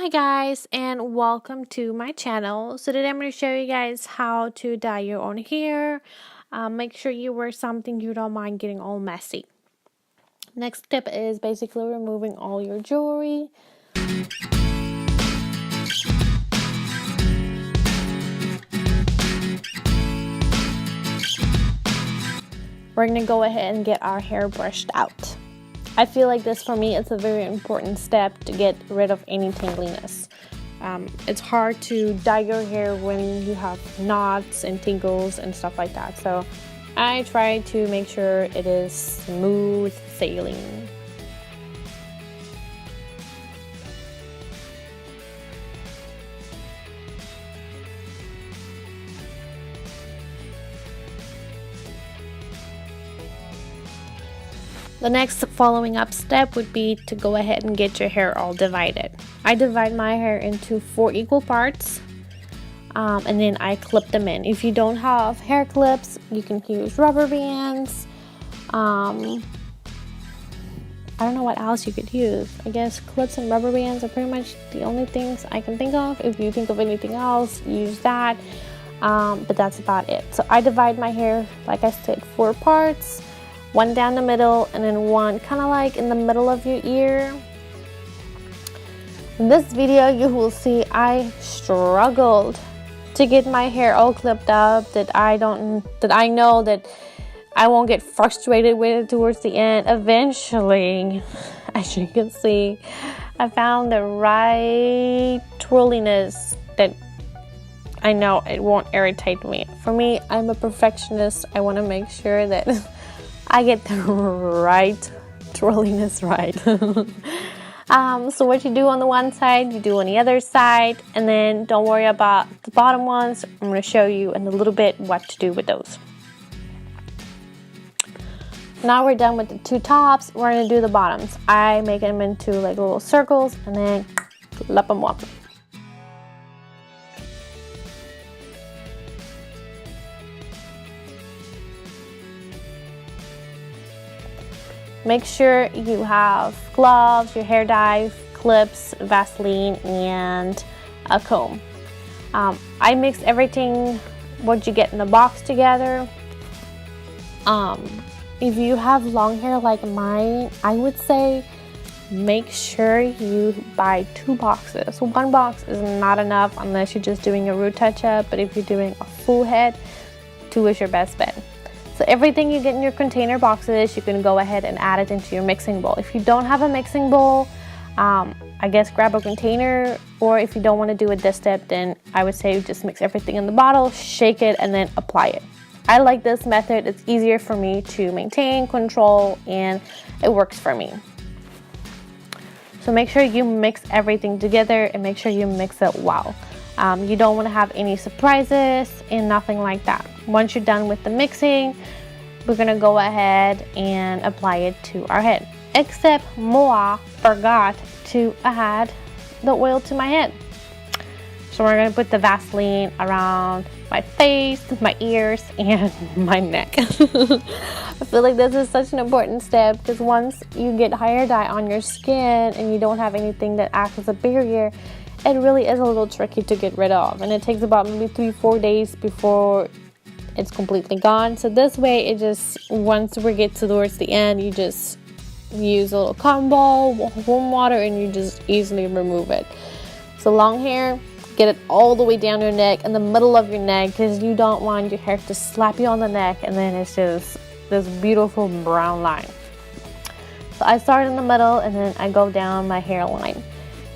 Hi guys, and welcome to my channel. So today I'm going to show you guys how to dye your own hair. Make sure you wear something you don't mind getting all messy. Next step is basically removing all your jewelry. We're going to go ahead and get our hair brushed out. I feel like this, for me, it's a very important step to get rid of any tangliness. It's hard to dye your hair when you have knots and tangles and stuff like that. So I try to make sure it is smooth sailing. The next following up step would be to go ahead and get your hair all divided. I divide my hair into 4 equal parts, and then I clip them in. If you don't have hair clips, you can use rubber bands. I don't know what else you could use. I guess clips and rubber bands are pretty much the only things I can think of. If you think of anything else, use that. But that's about it. So I divide my hair, like I said, 4 parts. One down the middle, and then one kind of like in the middle of your ear. In this video, you will see I struggled to get my hair all clipped up, that I know that I won't get frustrated with it towards the end. Eventually, as you can see, I found the right twirliness that I know it won't irritate me. For me, I'm a perfectionist. I want to make sure that I get the right twirliness right. So what you do on the one side, you do on the other side, and then don't worry about the bottom ones. I'm going to show you in a little bit what to do with those. Now we're done with the 2 tops. We're going to do the bottoms. I make them into like little circles and then clip them up. Make sure you have gloves, your hair dye, clips, Vaseline, and a comb. I mix everything, what you get in the box, together. If you have long hair like mine, I would say make sure you buy 2 boxes. 1 box is not enough unless you're just doing a root touch-up, but if you're doing a full head, 2 is your best bet. So everything you get in your container boxes, you can go ahead and add it into your mixing bowl. If you don't have a mixing bowl, I guess grab a container, or if you don't want to do it this step, then I would say just mix everything in the bottle, shake it, and then apply it. I like this method. It's easier for me to maintain, control, and it works for me. So make sure you mix everything together and make sure you mix it well. You don't want to have any surprises and nothing like that. Once you're done with the mixing, we're going to go ahead and apply it to our head. Except Moa forgot to add the oil to my head. So we're going to put the Vaseline around my face, my ears, and my neck. I feel like this is such an important step because once you get hair dye on your skin and you don't have anything that acts as a barrier, it really is a little tricky to get rid of, and it takes about maybe 3-4 days before it's completely gone. So this way, it just, once we get towards the end, you just use a little cotton ball, warm water, and you just easily remove it. So long hair, get it all the way down your neck, in the middle of your neck, because you don't want your hair to slap you on the neck and then it's just this beautiful brown line. So I start in the middle and then I go down my hairline.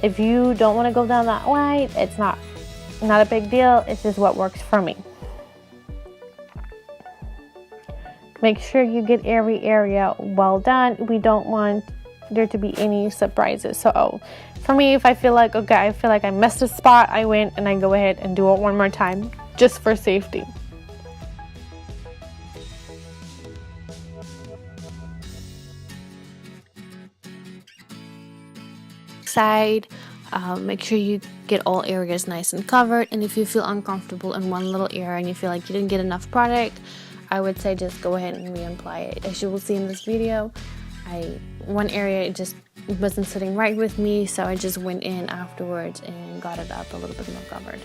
If you don't want to go down that way, it's not a big deal. It's just what works for me. Make sure you get every area well done. We don't want there to be any surprises. So for me, if I feel like, okay, I feel like I missed a spot, I went and I go ahead and do it one more time just for safety. Side, make sure you get all areas nice and covered, and if you feel uncomfortable in one little area and you feel like you didn't get enough product, I would say just go ahead and reapply it. As you will see in this video, one area it just wasn't sitting right with me, so I just went in afterwards and got it up a little bit more covered.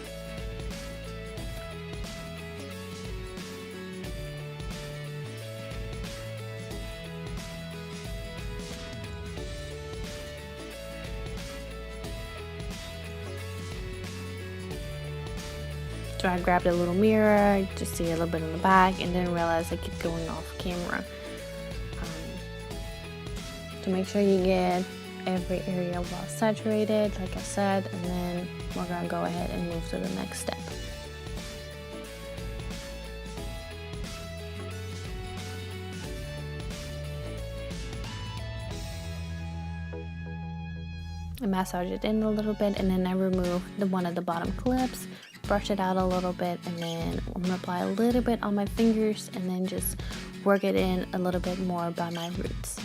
So I grabbed a little mirror to see a little bit in the back, and then realized I kept going off camera. So make sure you get every area well saturated, like I said, and then we're gonna go ahead and move to the next step. I massage it in a little bit, and then I remove one of the bottom clips, brush it out a little bit, and then I'm gonna apply a little bit on my fingers and then just work it in a little bit more by my roots.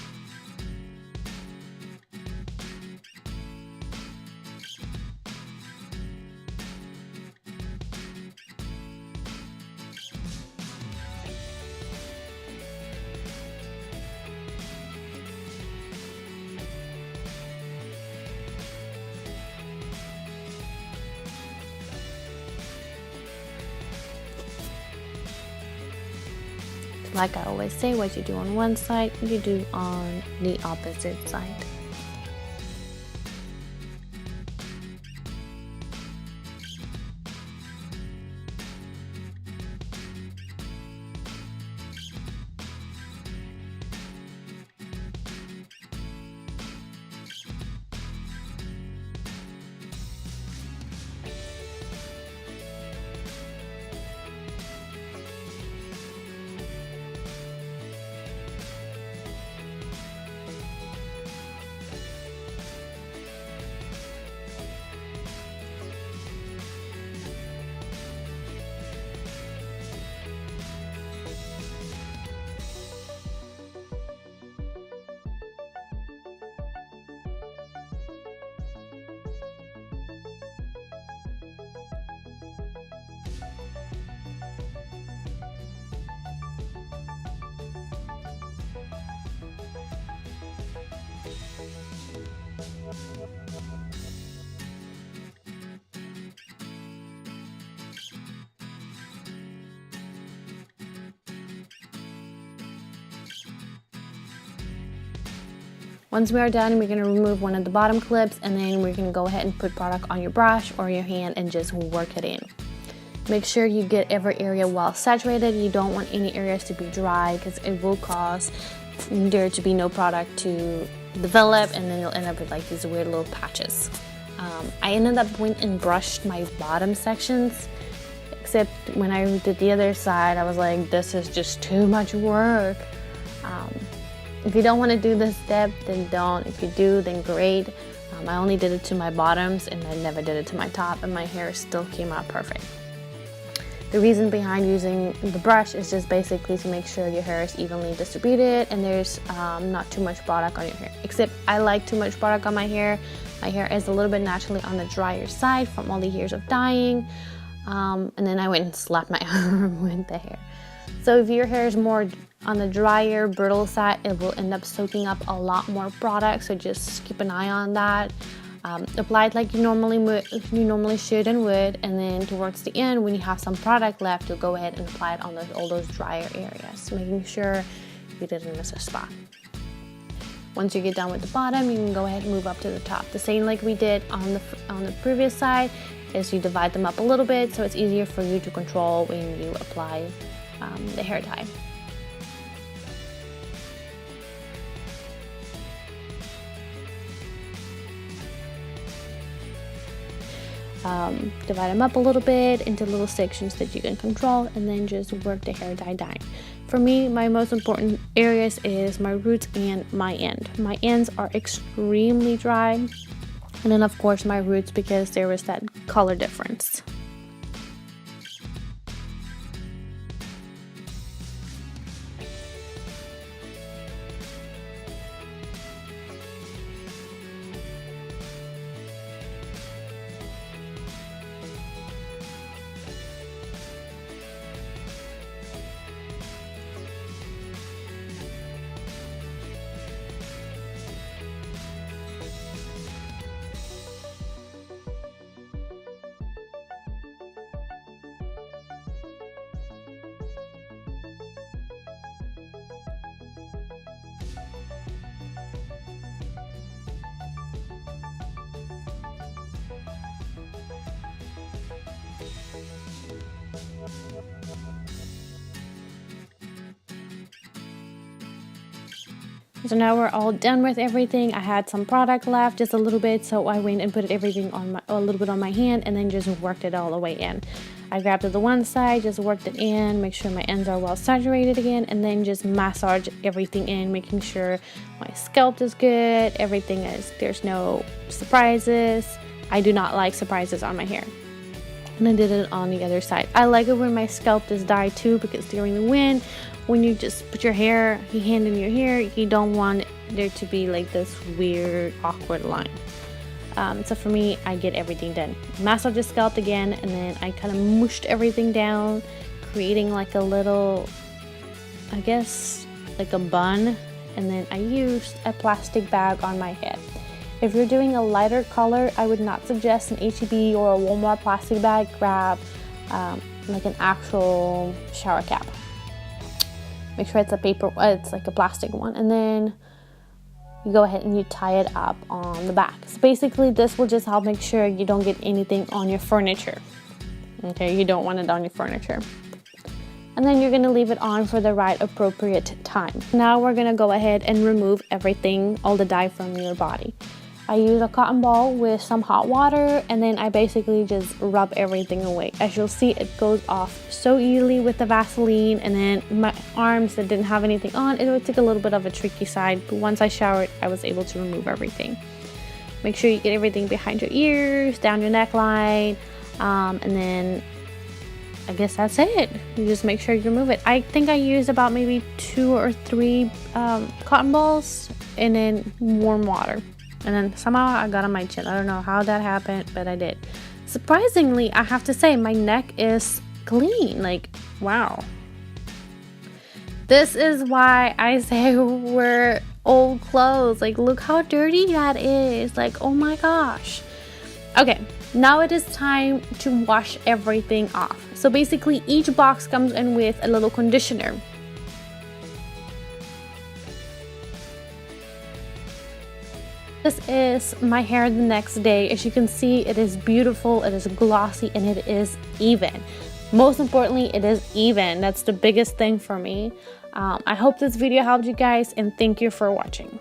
Like I always say, what you do on one side, you do on the opposite side. Once we are done, we're going to remove one of the bottom clips, and then we're going to go ahead and put product on your brush or your hand and just work it in. Make sure you get every area well saturated. You don't want any areas to be dry because it will cause there to be no product to develop, and then you'll end up with like these weird little patches. I ended up went and brushed my bottom sections, except when I did the other side, I was like, this is just too much work. If you don't want to do this step, then don't. If you do, then great. I only did it to my bottoms, and I never did it to my top, and my hair still came out perfect. The reason behind using the brush is just basically to make sure your hair is evenly distributed and there's not too much product on your hair. Except I like too much product on my hair. My hair is a little bit naturally on the drier side from all the years of dyeing. And then I went and slapped my arm with the hair. So if your hair is more on the drier, brittle side, it will end up soaking up a lot more product. So just keep an eye on that. Apply it like you normally should and would, and then towards the end, when you have some product left, you'll go ahead and apply it on all those drier areas, making sure you didn't miss a spot. Once you get done with the bottom, you can go ahead and move up to the top. The same like we did on the previous side is you divide them up a little bit so it's easier for you to control when you apply the hair dye. Divide them up a little bit into little sections that you can control, and then just work the hair dye down. For me, my most important areas is my roots and my end. My ends are extremely dry, and then of course my roots because there is that color difference. So now we're all done with everything. I had some product left, just a little bit, so I went and put everything on a little bit on my hand and then just worked it all the way in. I grabbed it the one side, just worked it in, make sure my ends are well saturated again, and then just massage everything in, making sure my scalp is good, everything is, there's no surprises. I do not like surprises on my hair. And I did it on the other side. I like it when my scalp is dyed too, because during the wind, when you just put your hand in your hair, you don't want there to be like this weird, awkward line. So for me, I get everything done. Massage the scalp again, and then I kind of mushed everything down, creating like a little, I guess, like a bun. And then I used a plastic bag on my head. If you're doing a lighter color, I would not suggest an H-E-B or a Walmart plastic bag. Grab like an actual shower cap. Make sure it's it's like a plastic one, and then you go ahead and you tie it up on the back. So basically this will just help make sure you don't get anything on your furniture. Okay, you don't want it on your furniture. And then you're gonna leave it on for the right appropriate time. Now we're gonna go ahead and remove everything, all the dye from your body. I use a cotton ball with some hot water, and then I basically just rub everything away. As you'll see, it goes off so easily with the Vaseline, and then my arms that didn't have anything on, it would take a little bit of a tricky side, but once I showered, I was able to remove everything. Make sure you get everything behind your ears, down your neckline, and then I guess that's it. You just make sure you remove it. I think I used about maybe 2 or 3 cotton balls, and then warm water. And then somehow I got on my chin. I don't know how that happened, but I did. Surprisingly, I have to say, my neck is clean. Like, wow. This is why I say we're old clothes. Like, look how dirty that is. Like, oh my gosh. Okay, now it is time to wash everything off. So basically, each box comes in with a little conditioner. This is my hair the next day. As you can see, it is beautiful, it is glossy, and it is even. Most importantly, it is even. That's the biggest thing for me. I hope this video helped you guys, and thank you for watching.